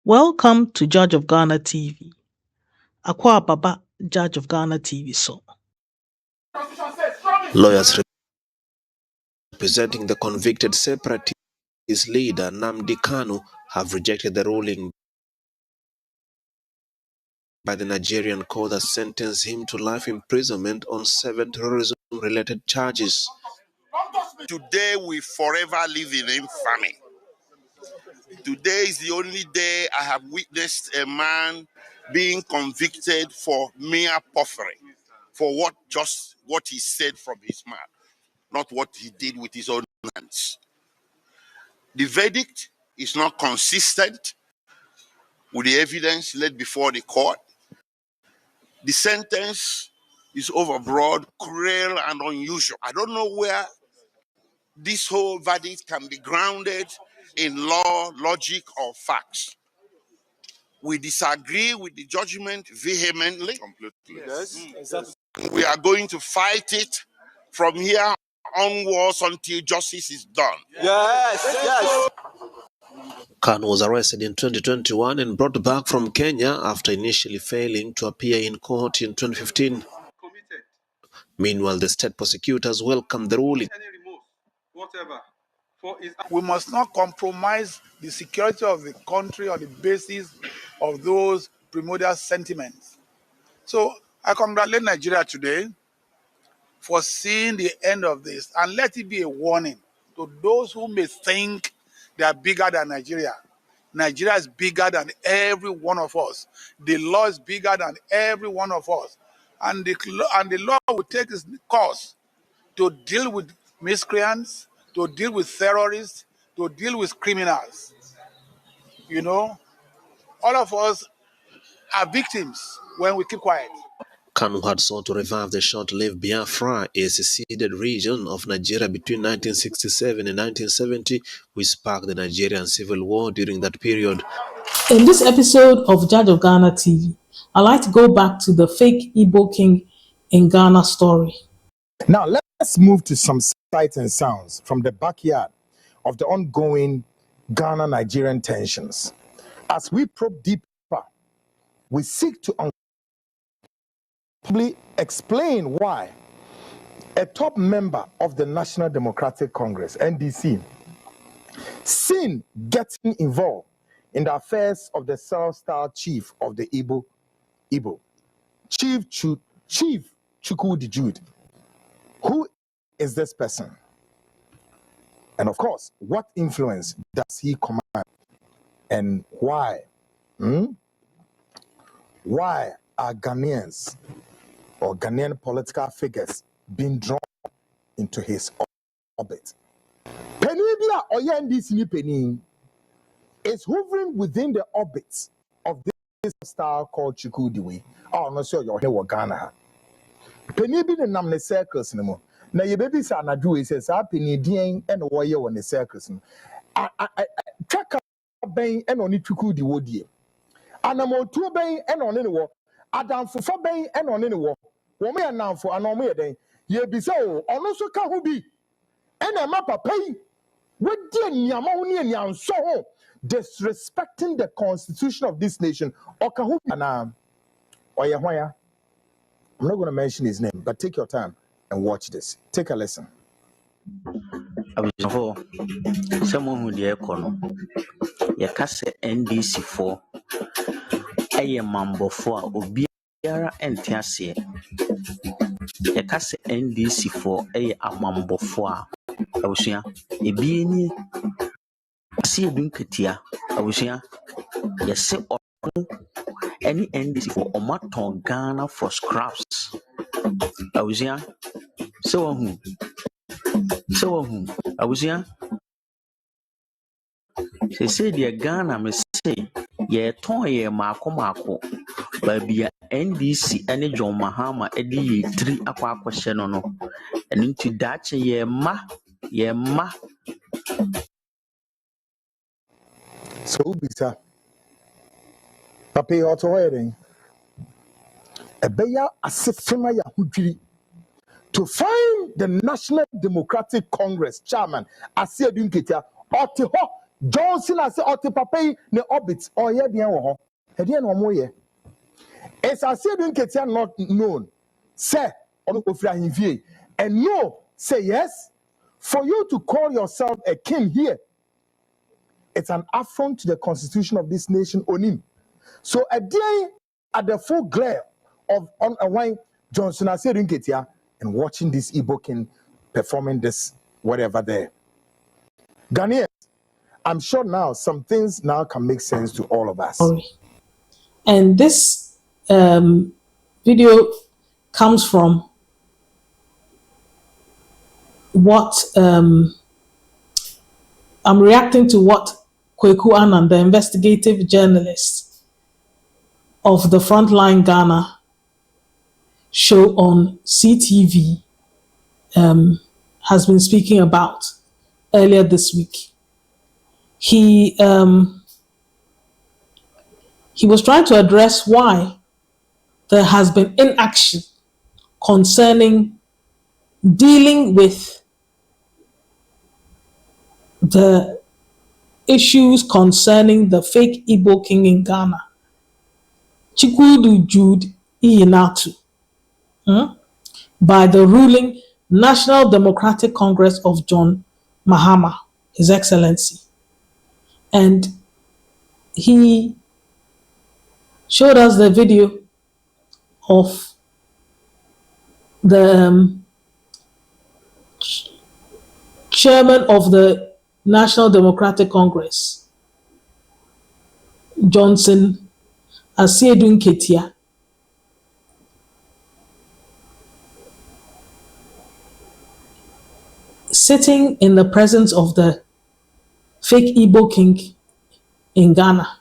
Welcome to Judge of Ghana TV. Akwa Baba, Judge of Ghana TV so. Lawyers representing the convicted separatist leader Nnamdi Kanu have rejected the ruling by the Nigerian court that sentenced him to life imprisonment on 7 terrorism-related charges. Today we forever live in infamy. Today is the only day I have witnessed a man being convicted for mere puffery, for what he said from his mouth, not what he did with his own hands. The verdict is not consistent with the evidence laid before the court. The sentence is overbroad, cruel, and unusual. I don't know where this whole verdict can be grounded in law, logic, or facts. We disagree with the judgment vehemently. Completely. Yes, exactly. We are going to fight it from here onwards until justice is done. Yes. Kanu was arrested in 2021 and brought back from Kenya after initially failing to appear in court in 2015. Meanwhile, the state prosecutors welcomed the ruling. We must not compromise the security of the country on the basis of those primordial sentiments. So I congratulate Nigeria today for seeing the end of this, and let it be a warning to those who may think they are bigger than Nigeria. Nigeria is bigger than every one of us. The law is bigger than every one of us. And the law will take its course to deal with miscreants, to deal with terrorists, to deal with criminals. You know, all of us are victims when we keep quiet. Kanu had sought to revive the short-lived Biafra, a seceded region of Nigeria between 1967 and 1970, which sparked the Nigerian Civil War during that period. In this episode of Judge of Ghana TV, I'd like to go back to the fake Igbo king in Ghana story. Now let's move to some sights and sounds from the backyard of the ongoing Ghana-Nigerian tensions. As we probe deeper, we seek to explain why a top member of the National Democratic Congress, NDC, seen getting involved in the affairs of the self-styled chief of the Igbo, Chief Chukwudi Jude. Who is this person? And of course, what influence does he command? And why? Why are Ghanaians or Ghanaian political figures being drawn into his orbit? Penibia or NDC is hovering within the orbit of this star called Chukwudi. Oh, no, sure, you're here with Ghana. Penibi the namne circles no more. Na ye baby sa na do says a penidien and warrior on the circles. Track ben and on it Chukwudi wodie. Anamo two ben and on any war. Adam for ben and on any war. Wome anam for anome den. Ye be so ono so ka ho bi. And a mapa pay. What dear Niamoni and Yan so disrespecting the constitution of this nation. Or Kahuna or Yahwaya. I'm not going to mention his name, but take your time and watch this. Take a listen. Someone who the econo, Yakase NDC for a mambo for Obiara and Tiasia. Yakase NDC for a mambo for Ausia, a being see a dunketia, Ausia, yes, or any NDC for Omaton Ghana for scraps. Ausia, so whom, Ausia. She said, "Dear Ghana, me say, ye toy mako, baby NDC, any John Mahama, Eddie 3 aqua question no, and into that ye ma. So, Bisa, Papa, auto wedding. A beya asifima ya hudri to find the National Democratic Congress chairman, Asia Dunketia, Otiho, Johnson as ɔte papa yi ne orbit ɔyɛ deɛ wɔ hɔ ɛdeɛ na ɔmo yɛ it's as if nketesia not known say ɔno ofiri ahemfie and no say yes for you to call yourself a king here it's an affront to the constitution of this nation onim so a day at the full glare of on a wine Johnson as nketesia and watching this Igbo king performing this whatever there Ghanaians I'm sure now some things now can make sense to all of us. And this video comes from what I'm reacting to what Kweku Annan, the investigative journalist of the Frontline Ghana show on CTV, has been speaking about earlier this week. He was trying to address why there has been inaction concerning dealing with the issues concerning the fake Igbo king in Ghana, Chukwudi Jude Ihenetu, by the ruling National Democratic Congress of John Mahama, His Excellency. And he showed us the video of the chairman of the National Democratic Congress, Johnson Asiedu Nketia, sitting in the presence of the fake Igbo king in Ghana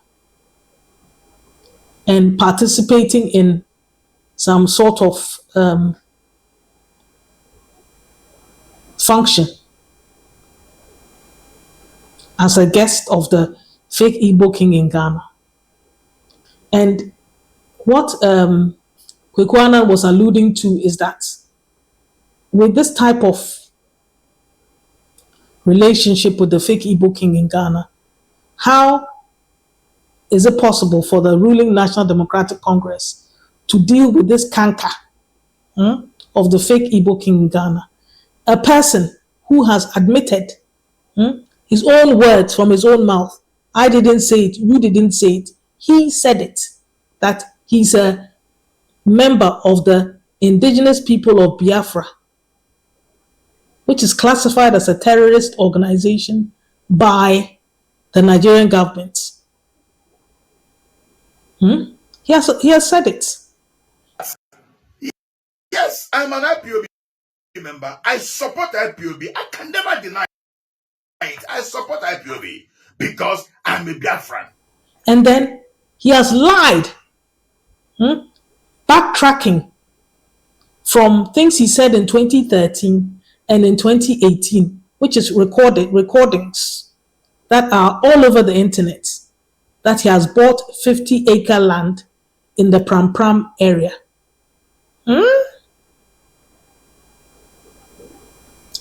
and participating in some sort of function as a guest of the fake Igbo king in Ghana. And what Kweku Annan was alluding to is that with this type of relationship with the fake Igbo king in Ghana, how is it possible for the ruling National Democratic Congress to deal with this canker of the fake Igbo king in Ghana? A person who has admitted his own words from his own mouth. I didn't say it, you didn't say it. He said it, that he's a member of the indigenous people of Biafra, which is classified as a terrorist organization by the Nigerian government. He has said it. Yes, I'm an IPOB member. I support IPOB. I can never deny it. I support IPOB because I'm a Biafran. And then he has lied, backtracking from things he said in 2013 and in 2018, which is recordings that are all over the internet, that he has bought 50-acre land in the Pram Pram area.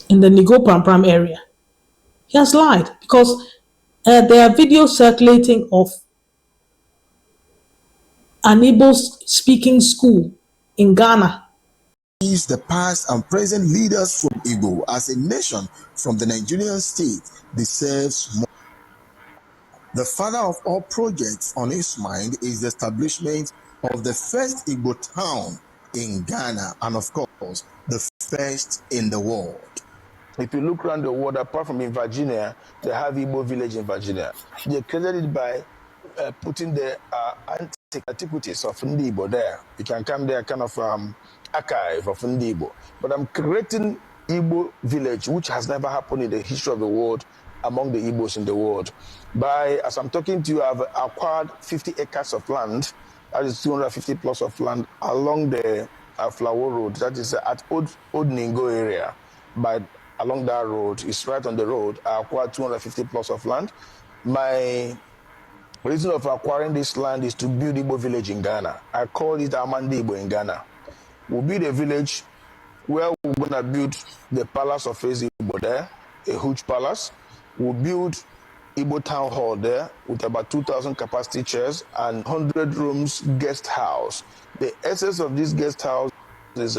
In the Nigo Pram Pram area. He has lied because there are videos circulating of an Igbo speaking school in Ghana. The past and present leaders from Igbo as a nation from the Nigerian state deserves more. The father of all projects on his mind is the establishment of the first Igbo town in Ghana and of course the first in the world. If you look around the world, apart from in Virginia, they have Igbo village in Virginia. They created it by putting the antiquities of Ndibo there. You can come there, kind of archive of Ndibo. But I'm creating Igbo village, which has never happened in the history of the world among the Igbos in the world. As I'm talking to you, I've acquired 50 acres of land, that is 250 plus of land along the Flower Road, that is at Old Ningo area. But along that road, it's right on the road. I acquired 250 plus of land. My reason of acquiring this land is to build Igbo village in Ghana. I call it Amandi Igbo in Ghana. We'll build a village where we're gonna build the palace of Igbo there, a huge palace. We'll build Igbo town hall there with about 2,000 capacity chairs and 100 rooms guest house. The essence of this guest house is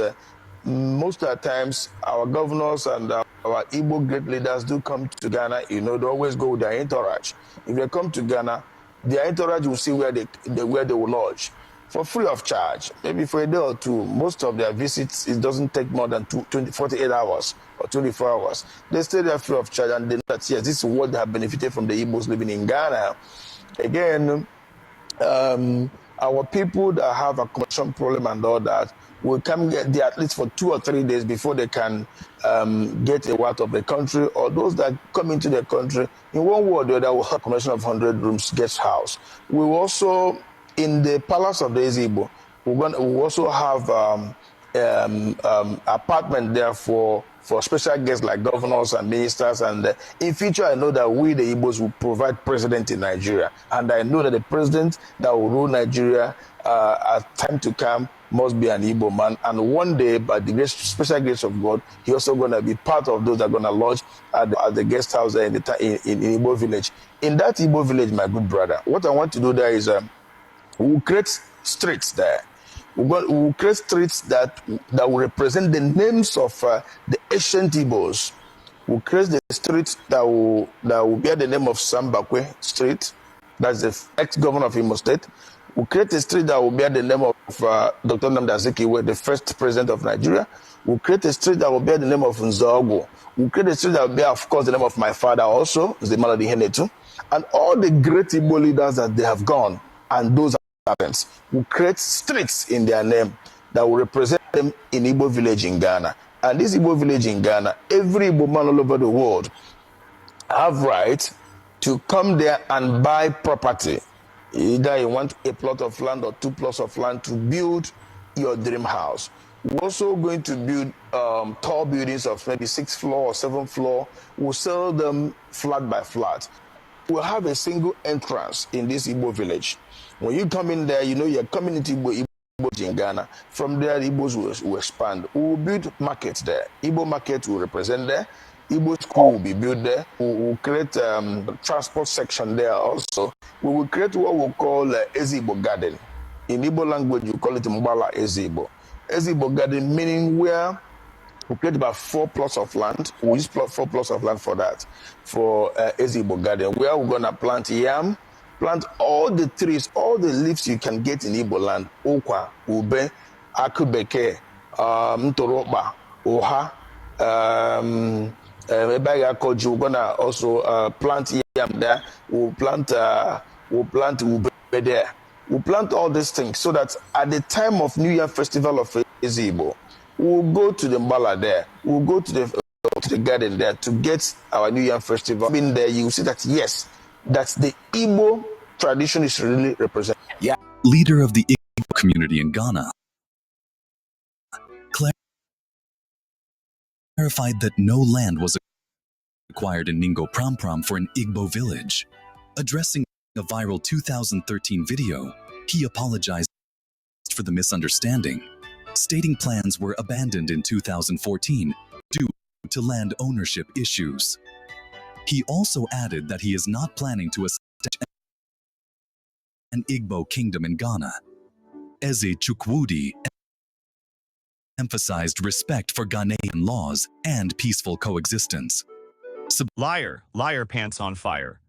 most of the times our governors and our Igbo great leaders do come to Ghana. You know, they always go with their entourage. If they come to Ghana, their entourage will see where they will lodge for free of charge, maybe for a day or two. Most of their visits, it doesn't take more than 48 hours or 24 hours. They stay there free of charge, and they know that, yes, this is what they have benefited from the Igbos living in Ghana. Again, our people that have accommodation problem and all that will come get there at least for 2 or 3 days before they can get a out of the country, or those that come into the country in one way or the other will have accommodation of 100 rooms guest house. We will also, in the palace of the Ezebo, we also have apartment there for special guests like governors and ministers. And in future, I know that we, the Igbos, will provide president in Nigeria. And I know that the president that will rule Nigeria at time to come must be an Igbo man. And one day, by the special grace of God, he also going to be part of those that are going to lodge at the guest house there in Igbo village. In that Igbo village, my good brother, what I want to do there is we'll create streets there. We'll create streets that will represent the names of the ancient Igbos. We'll create the streets that will bear the name of Sambakwe Street. That's the ex-governor of Imo State. We'll create a street that will bear the name of Dr. Nnamdi Kanu, the first president of Nigeria. We'll create a street that will bear the name of Nzogo. We'll create a street that will bear, of course, the name of my father also, Nnamdi Ihenetu, and all the great Igbo leaders that they have gone, and those parents will create streets in their name that will represent them in Igbo village in Ghana. And this Igbo village in Ghana, every Igbo man all over the world have right to come there and buy property. Either you want a plot of land or 2 plots of land to build your dream house. We're also going to build tall buildings of maybe 6th floor or 7th floor. We'll sell them flat by flat. We'll have a single entrance in this Igbo village. When you come in there, you know you're coming into Igbo in Ghana. From there, the Igbos will expand. We will build markets there. Igbo market will represent there. Igbo school will be built there. We will create a transport section there also. We will create what we call Ezigbo Garden. In Igbo language, you call it Mbala Ezigbo. Ezigbo Garden meaning where we create about 4 plots of land. We use 4 plots of land for that, for Ezigbo Garden, where we're going to plant yam, plant all the trees, all the leaves you can get in Igbo land. Okwa, ube, akubeke, ntoroba, oha, ebayakoji. We're going to also plant yam there. We'll plant ube there. We'll plant all these things so that at the time of New Year Festival of Ezigbo, we'll go to the Mbala there. We'll go to the garden there to get our New Year Festival. In there, you will see that, yes, that's the Igbo tradition is really represented. Yeah. Leader of the Igbo community in Ghana clarified that no land was acquired in Ningo Pram for an Igbo village. Addressing a viral 2013 video, he apologized for the misunderstanding, stating plans were abandoned in 2014 due to land ownership issues. He also added that he is not planning to establish an Igbo Kingdom in Ghana. Eze Chukwudi emphasized respect for Ghanaian laws and peaceful coexistence. Liar, liar pants on fire.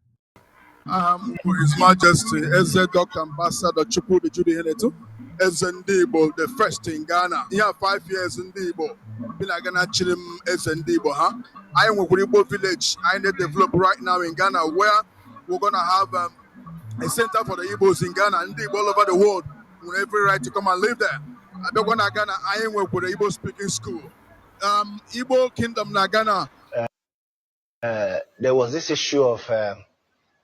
His Majesty Eze Dr. Ambassador Chukwudi Jude Ihenetu, Eze Ndibo, the first in Ghana. He had 5 years in Ndibo. Been a Ghana Chilim Eze Ndibo, huh? I am with Igbo village. I need to develop right now in Ghana, where we're gonna have a center for the Igbos in Ghana and Igbo all over the world. We have every right to come and live there. I don't want to Ghana. I am with the Igbo speaking school. Igbo Kingdom na Ghana. There was this issue of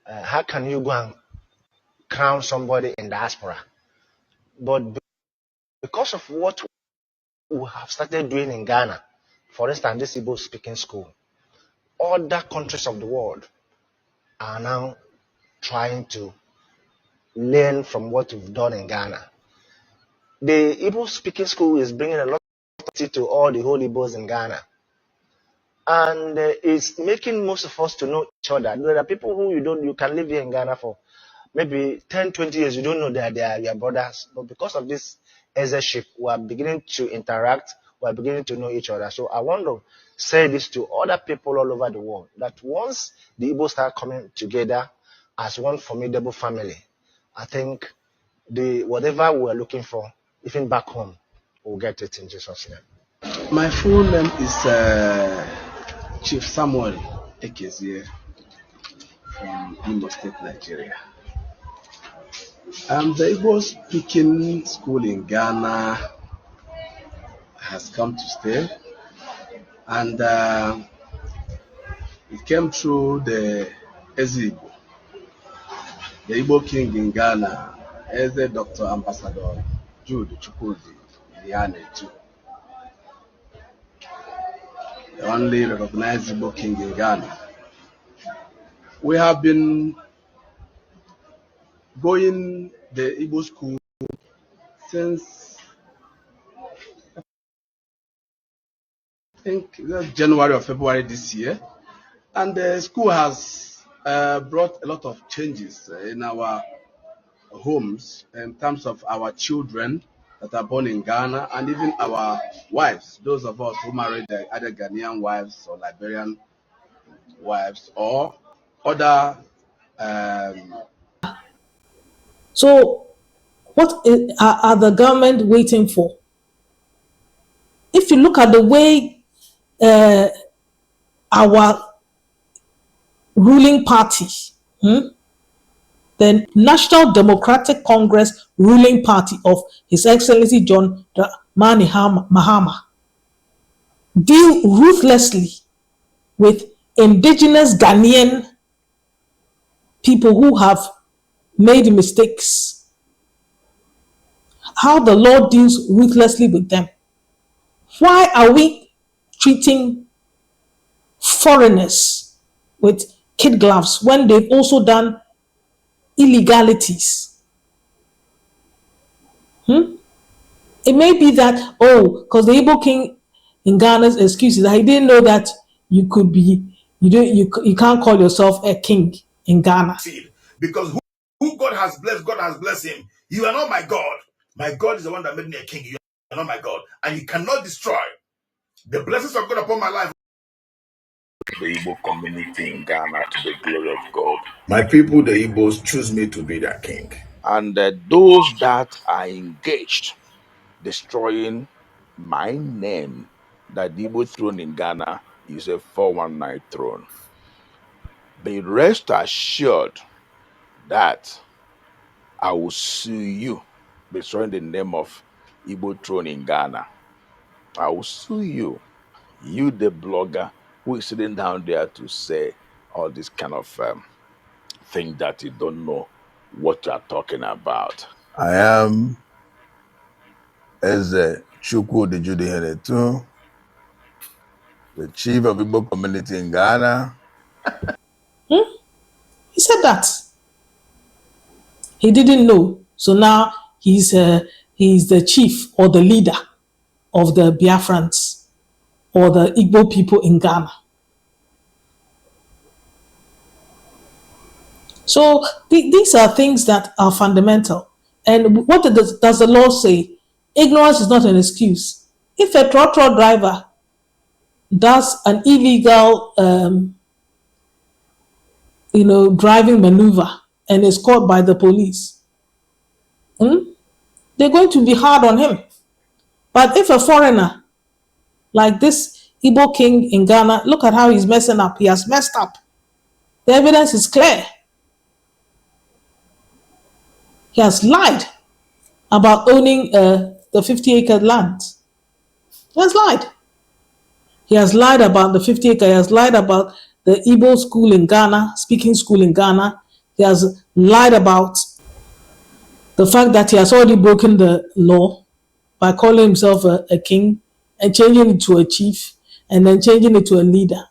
how can you go and crown somebody in diaspora? But because of what we have started doing in Ghana, for instance, this Igbo speaking school, other countries of the world are now trying to learn from what we've done in Ghana. The Igbo speaking school is bringing a lot of to all the whole Igbos in Ghana. and it's making most of us to know each other. There are people who you can live here in Ghana for maybe 10, 20 years, you don't know that they are your brothers. But because of this eldership, we are beginning to interact, we are beginning to know each other. So I want to say this to other people all over the world, that once the Igbos start coming together as one formidable family, I think whatever we're looking for, even back home, we'll get it in Jesus' name. My full name is Chief Samuel Ekezie from Imo State, Nigeria. The Igbo speaking school in Ghana has come to stay, and it came through the Igbo, the Igbo King in Ghana, as the Dr. Ambassador Jude Chukwudi Ihenetu, the only recognized Igbo King in Ghana. We have been going the Igbo school since I think January or February this year, and the school has brought a lot of changes in our homes in terms of our children that are born in Ghana, and even our wives, those of us who married either Ghanaian wives or Liberian wives or other. So, what are the government waiting for? If you look at the way our ruling party, the National Democratic Congress ruling party of His Excellency John Dramani Mahama, deal ruthlessly with indigenous Ghanaian people who have made mistakes, how the law deals ruthlessly with them. Why are we treating foreigners with kid gloves when they've also done illegalities? It may be that, because the Igbo king in Ghana's excuse is that he didn't know that you could be, you can't call yourself a king in Ghana. Because who God has blessed him. You are not my God. My God is the one that made me a king. You are not my God. And you cannot destroy the blessings of God upon my life. The Igbo community in Ghana, to the glory of God. My people, the Igbos, choose me to be their king. And those that are engaged destroying my name, that the Igbo throne in Ghana is a 419 throne. Be rest assured that I will sue you destroying the name of Igbo throne in Ghana. I will sue you. You, the blogger who is sitting down there to say all this kind of thing that you don't know what you are talking about. I am Chukwudi Jude Ihenetu, the chief of Igbo community in Ghana. He said that. He didn't know. So now he's the chief or the leader of the Biafrans or the Igbo people in Ghana. So these are things that are fundamental. And what does the law say? Ignorance is not an excuse. If a trotro driver does an illegal, driving maneuver and is caught by the police, they're going to be hard on him. But if a foreigner like this Igbo king in Ghana, look at how he's messing up. He has messed up. The evidence is clear. He has lied about owning the 50-acre land. He has lied. He has lied about the 50 acre. He has lied about the Igbo school in Ghana, speaking school in Ghana. He has lied about the fact that he has already broken the law by calling himself a king and changing it to a chief and then changing it to a leader.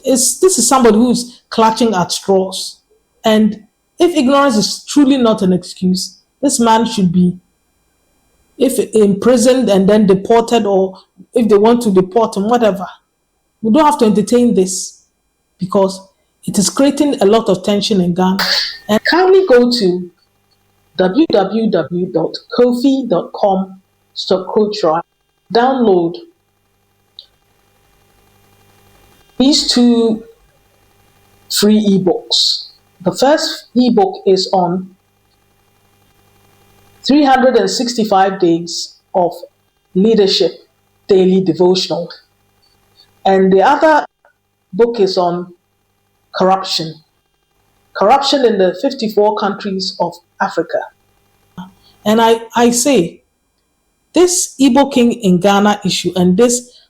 This is somebody who's clutching at straws. And if ignorance is truly not an excuse, this man should be if imprisoned and then deported, or if they want to deport them, whatever. We don't have to entertain this because it is creating a lot of tension in Ghana. And kindly go to www.kofi.com/Coachra. Download these two free ebooks. The first ebook is on 365 days of leadership daily devotional. And the other book is on corruption. Corruption in the 54 countries of Africa. And I say, this Igbo King in Ghana issue and this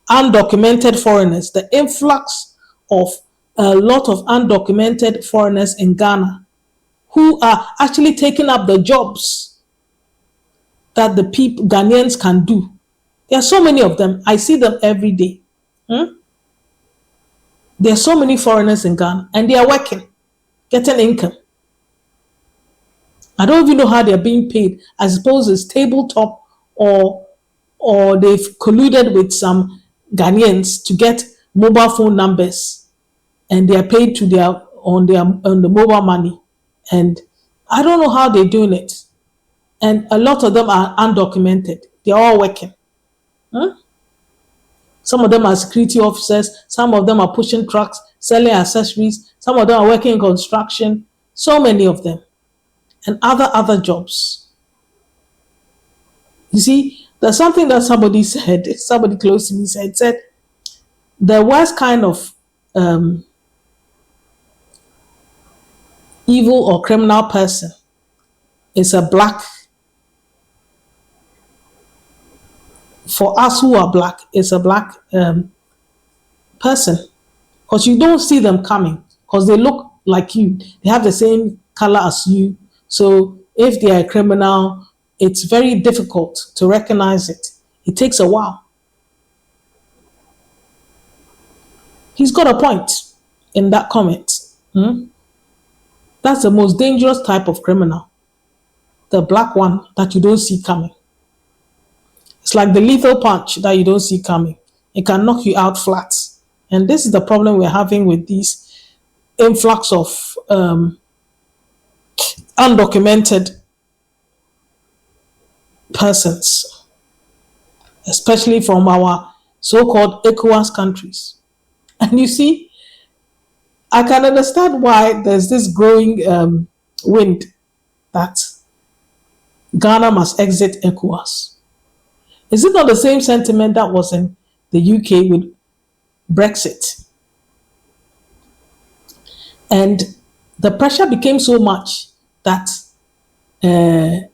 undocumented foreigners, the influx of a lot of undocumented foreigners in Ghana who are actually taking up the jobs that the people Ghanaians can do. There are so many of them. I see them every day. There are so many foreigners in Ghana and they are working, getting income. I don't even know how they're being paid. I suppose it's tabletop or they've colluded with some Ghanaians to get mobile phone numbers and they are paid to on the mobile money. And I don't know how they're doing it. And a lot of them are undocumented. They're all working. Some of them are security officers. Some of them are pushing trucks, selling accessories. Some of them are working in construction. So many of them. And other jobs. You see, there's something that somebody said, somebody close to me said, the worst kind of evil or criminal person is a black, for us who are black, is a black person. Because you don't see them coming, because they look like you. They have the same color as you. So if they are a criminal, it's very difficult to recognize it. It takes a while. He's got a point in that comment. That's the most dangerous type of criminal. The black one that you don't see coming. It's like the lethal punch that you don't see coming. It can knock you out flat. And this is the problem we're having with these influx of undocumented persons, especially from our so-called ECOWAS countries. And you see, I can understand why there's this growing wind that Ghana must exit ECOWAS. Is it not the same sentiment that was in the UK with Brexit? And the pressure became so much that the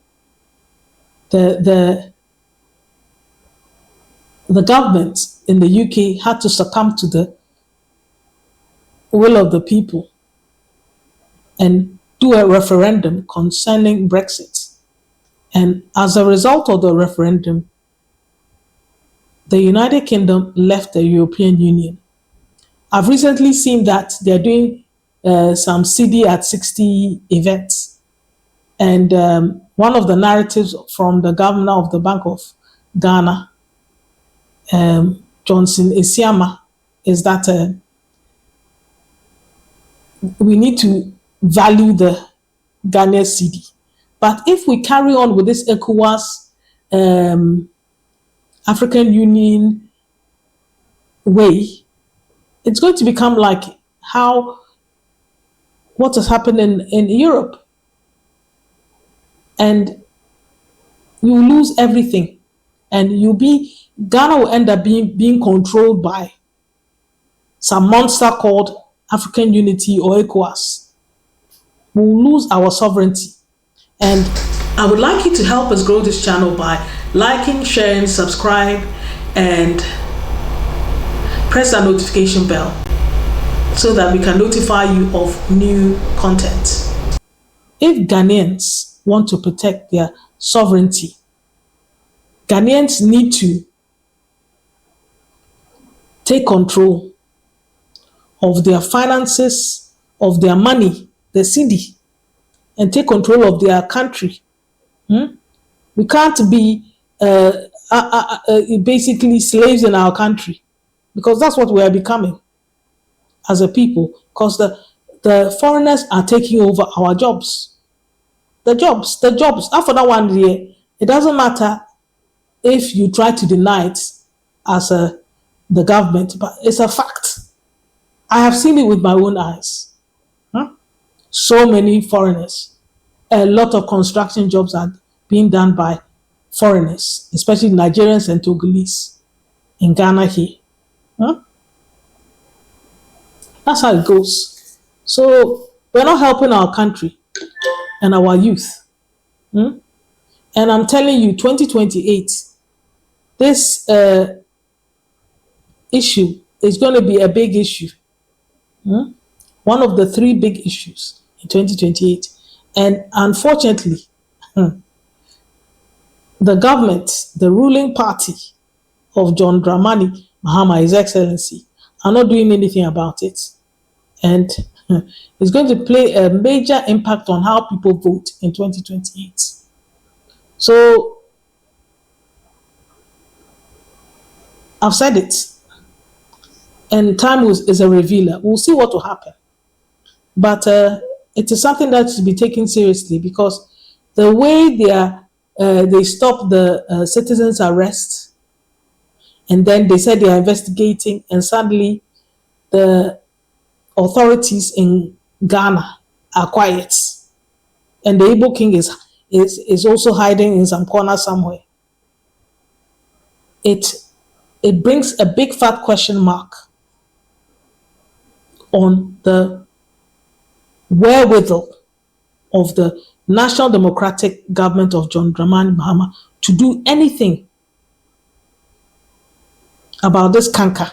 government in the UK had to succumb to the will of the people and do a referendum concerning Brexit. And as a result of the referendum, the United Kingdom left the European Union. I've recently seen that they're doing some CD at 60 events. And one of the narratives from the governor of the Bank of Ghana, Johnson Isiama, is that we need to value the Ghanaian CD. But if we carry on with this ECOWAS, African Union way, it's going to become like what has happened in Europe. And you lose everything. And Ghana will end up being controlled by some monster called African Unity or ECOWAS. We'll lose our sovereignty. And I would like you to help us grow this channel by liking, sharing, subscribe, and press that notification bell so that we can notify you of new content. If Ghanaians want to protect their sovereignty, Ghanaians need to take control of their finances, of their money, the cedi, and take control of their country. We can't be basically slaves in our country, because that's what we are becoming as a people, because the foreigners are taking over our jobs. The jobs. After that one year, it doesn't matter if you try to deny it as the government, but it's a fact. I have seen it with my own eyes. So many foreigners. A lot of construction jobs are being done by foreigners, especially Nigerians and Togolese in Ghana here. That's how it goes. So we're not helping our country and our youth. And I'm telling you, 2028, this issue is going to be a big issue. One of the three big issues in 2028. And unfortunately, the government, the ruling party of John Dramani Mahama, His Excellency, are not doing anything about it. And it's going to play a major impact on how people vote in 2028. So, I've said it. And time is a revealer. We'll see what will happen. But it is something that should be taken seriously, because the way they stopped the citizens' arrest, and then they said they are investigating, and suddenly the authorities in Ghana are quiet, and the Igbo king is also hiding in some corner somewhere. It brings a big fat question mark on the wherewithal of the National Democratic Government of John Dramani Mahama to do anything about this canker,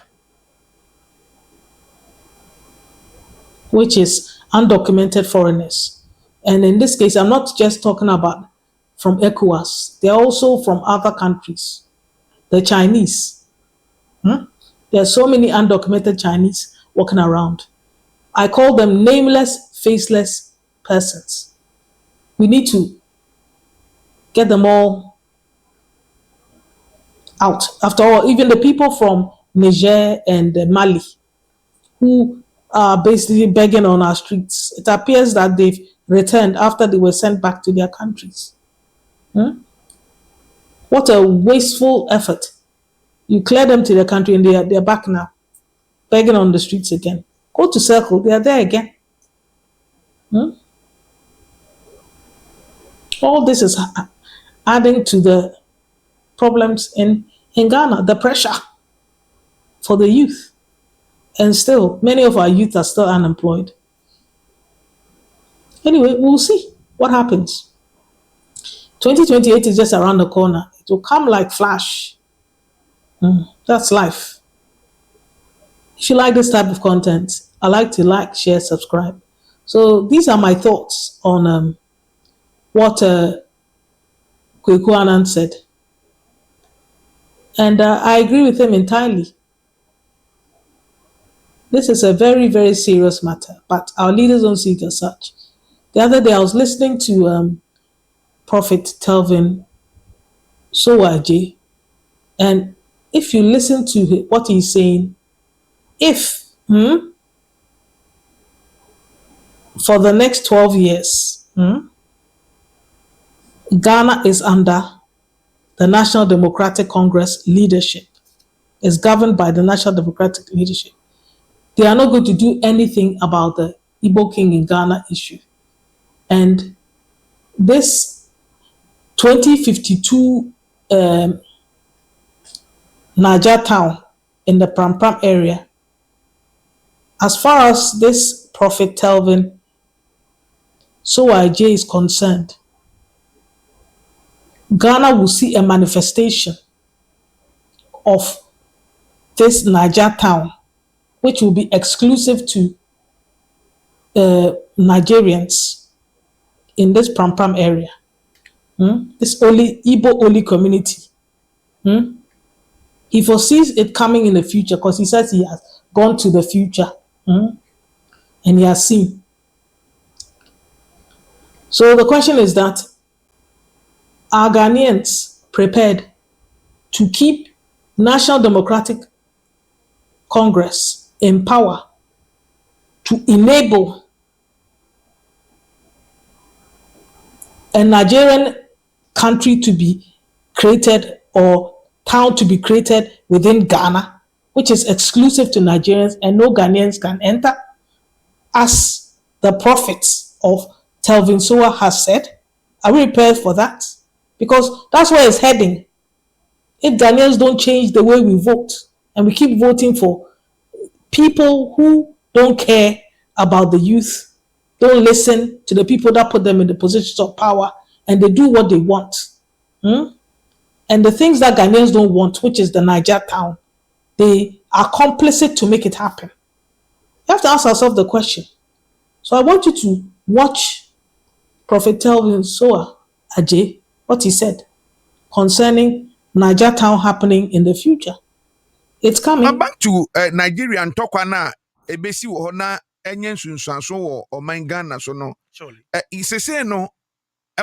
which is undocumented foreigners. And in this case, I'm not just talking about from ECOWAS. They're also from other countries. The Chinese. There are so many undocumented Chinese walking around. I call them nameless, faceless persons. We need to get them all out. After all, even the people from Niger and Mali who are basically begging on our streets, it appears that they've returned after they were sent back to their countries. What a wasteful effort. You clear them to their country and they're back now, begging on the streets again. Go to Circle, they are there again. All this is adding to the problems in Ghana, the pressure for the youth. And still, many of our youth are still unemployed. Anyway, we'll see what happens. 2028 is just around the corner. It will come like flash. That's life. If you like this type of content, I like to like, share, subscribe. So these are my thoughts on what Kweku Anand said. And I agree with him entirely. This is a very, very serious matter, but our leaders don't see it as such. The other day I was listening to Prophet Telvin Sowaje, and if you listen to what he's saying, if for the next 12 years, Ghana is under the National Democratic Congress leadership, is governed by the National Democratic leadership, they are not going to do anything about the Igbo King in Ghana issue. And this 2052 Niger town in the Pram Pram area, as far as this Prophet Telvin Sowaje is concerned, Ghana will see a manifestation of this Niger town, which will be exclusive to Nigerians in this Pram Pram area. This only Igbo only community. He foresees it coming in the future because he says he has gone to the future and he has seen. So the question is that are Ghanaians prepared to keep National Democratic Congress in power to enable a Nigerian country to be created or town to be created within Ghana, which is exclusive to Nigerians and no Ghanaians can enter, as the prophets of Telvin Soa has said? Are we prepared for that? Because that's where it's heading. If Ghanaians don't change the way we vote and we keep voting for people who don't care about the youth, don't listen to the people that put them in the positions of power, and they do what they want. And the things that Ghanaians don't want, which is the Niger town, they are complicit to make it happen. You have to ask ourselves the question. So I want you to watch Prophet Telvin Soa Ajay, what he said concerning Niger town happening in the future. It's coming. Back to Nigeria and Tokwana, ebesi wo na enye nsunsuanso wo oman Ghana so no. Surely. Isese no,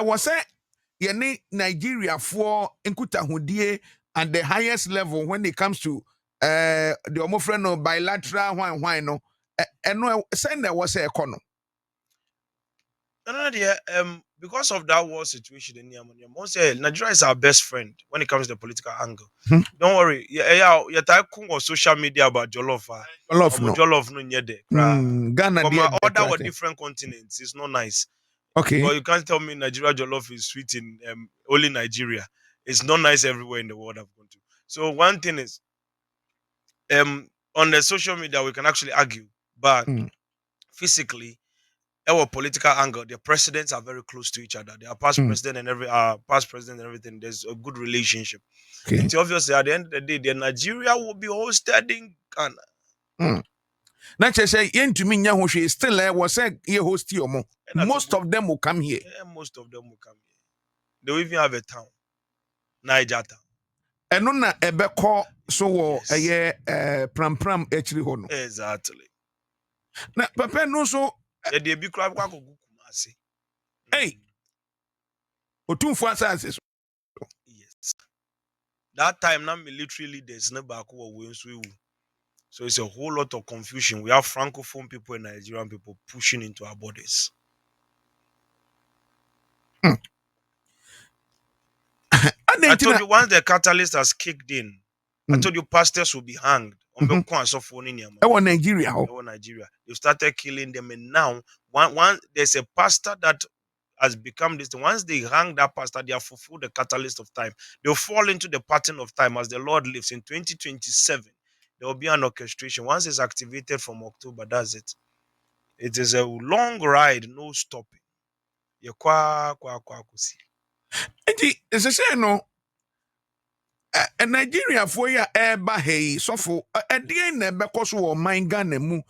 was say yene Nigeria for nkutahudie at the highest level when it comes to the omofre no bilateral why no. No send there was a econo. No, because of that war situation in Nigeria, Nigeria is our best friend when it comes to the political angle. Don't worry. Yeah, tycoon or social media about Jollof. Jollof no. Jollof no nyede. Ghana From other different continents, it's not nice. Okay. But you can't tell me Nigeria Jollof is sweet in only Nigeria. It's not nice everywhere in the world I've gone to. So one thing is, on the social media we can actually argue, but physically, our political angle, the presidents are very close to each other. They are past president and past president and everything. There's a good relationship. Okay. It's obviously at the end of the day, the Nigeria will be hosted in Ghana. Not just say yentumi nya ho hwe still was say ye host you mo. Most of them will come here. Yeah, most of them will come here. They will even have a town. Niger town. And na ebeko so wo pram actually ho no. Exactly. Na papa no so they be crab kwa ko Kumasi. Hey. Otumfo asase so. Yes. That time now military leaders na back so it's a whole lot of confusion. We have francophone people and Nigerian people pushing into our borders. I told you once the catalyst has kicked in, I told you pastors will be hanged. Nigeria. Nigeria. They started killing them, and now one there's a pastor that has become this. Once they hang that pastor, they have fulfilled the catalyst of time. They'll fall into the pattern of time as the Lord lives. In 2027, there will be an orchestration. Once it's activated from October, that's it. It is a long ride, no stopping. It's a say no. Nigeria for ya eba hey so for edien na ebeko so wo man Ghana mu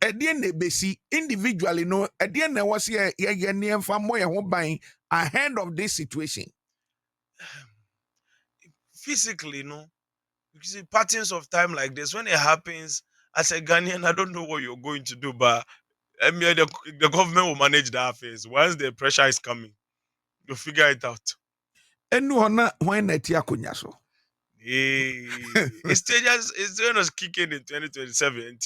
edien na besi individually no edien na was ye ne emfa mo ye ho ban ahead of this situation. Physically no, because in patterns of time like this, when it happens as a Ghanaian, I don't know what you're going to do, but I mean, the government will manage the affairs. Once the pressure is coming, you'll figure it out. And no when etiakonya so. It's just kicking in 2027.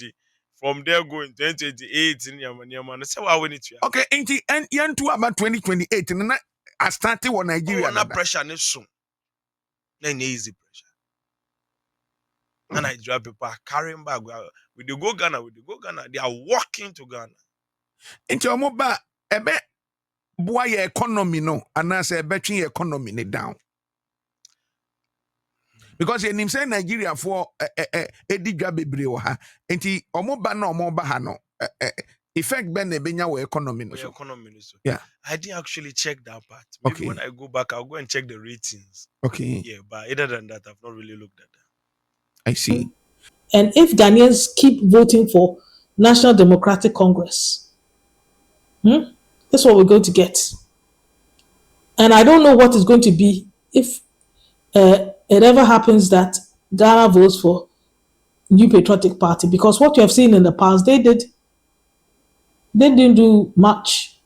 From there going 2028 in Yaman. So I win it. Okay, and yentu about 2028 and I started with Nigeria. No pressure soon. No easy pressure. And Nigeria people are carrying back. We do go Ghana. They are walking to Ghana. Into your mobile ebe boy economy no and I say betting economy ne down. Because you say Nigeria for edidwa bebre wo ha enti omoba na omoba ha no effect ben ebenya wo economy no so. Yeah, I didn't actually check that part. Maybe when I go back I'll go and check the ratings. Okay. Yeah, but other than that I've not really looked at that. I see. And if Ghanaians keep voting for National Democratic Congress, that's what we're going to get. And I don't know what it's going to be if it ever happens that Ghana votes for New Patriotic Party, because what you have seen in the past, they didn't do much.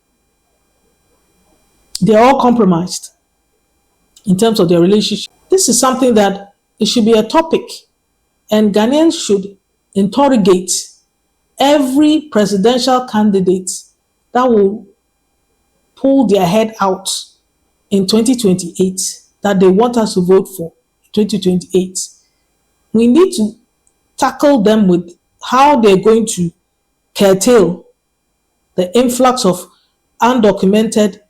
They're all compromised. in terms of their relationship. This is something that it should be a topic, and Ghanaians should interrogate every presidential candidate that will pull their head out in 2028, that they want us to vote for 2028. We need to tackle them with how they're going to curtail the influx of undocumented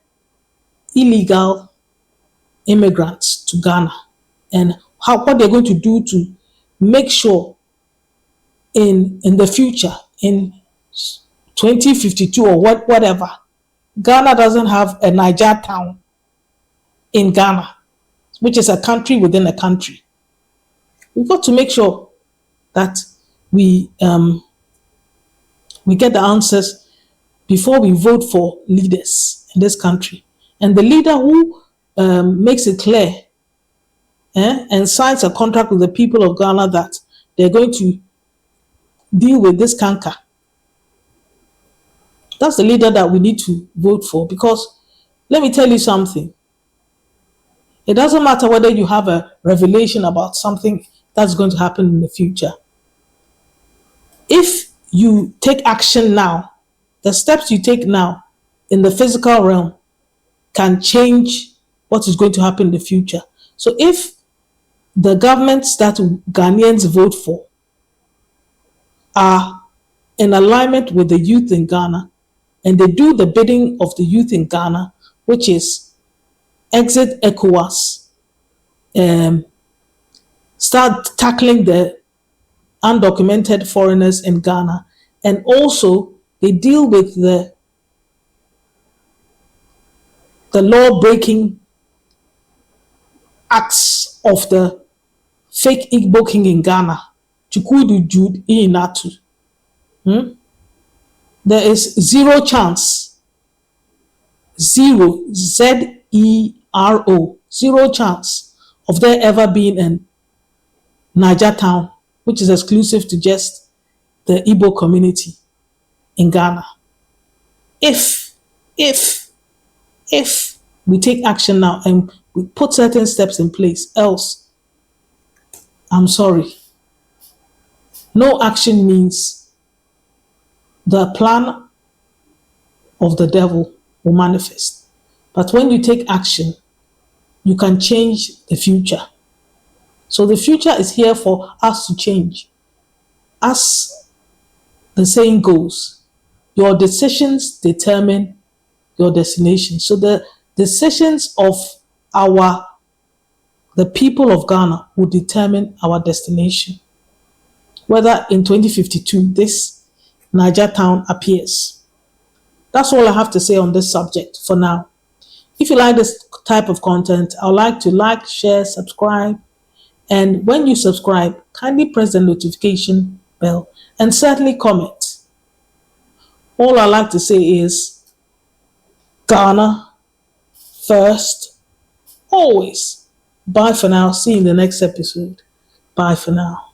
illegal immigrants to Ghana, and what they're going to do to make sure in the future, in 2052 or whatever, Ghana doesn't have a Niger town in Ghana, which is a country within a country. We've got to make sure that we get the answers before we vote for leaders in this country. And the leader who makes it clear and signs a contract with the people of Ghana that they're going to deal with this canker, that's the leader that we need to vote for. Because let me tell you something. It doesn't matter whether you have a revelation about something that's going to happen in the future. If you take action now, the steps you take now in the physical realm can change what is going to happen in the future. So if the governments that Ghanaians vote for are in alignment with the youth in Ghana, and they do the bidding of the youth in Ghana, which is exit ECOWAS, start tackling the undocumented foreigners in Ghana, and also they deal with the law-breaking acts of the fake Igbo king in Ghana, Chukwudi Jude Ihenetu. There is zero chance, zero, Z-E-R-O, zero chance of there ever being a Niger town, which is exclusive to just the Igbo community in Ghana. If we take action now and we put certain steps in place, else, I'm sorry, no action means the plan of the devil will manifest. But when you take action, you can change the future. So the future is here for us to change. As the saying goes, your decisions determine your destination. So the decisions of the people of Ghana will determine our destination. Whether in 2052 this Niger town appears. That's all I have to say on this subject for now. If you like this type of content, I would like to like, share, subscribe. And when you subscribe, kindly press the notification bell and certainly comment. All I like to say is Ghana first, always. Bye for now. See you in the next episode. Bye for now.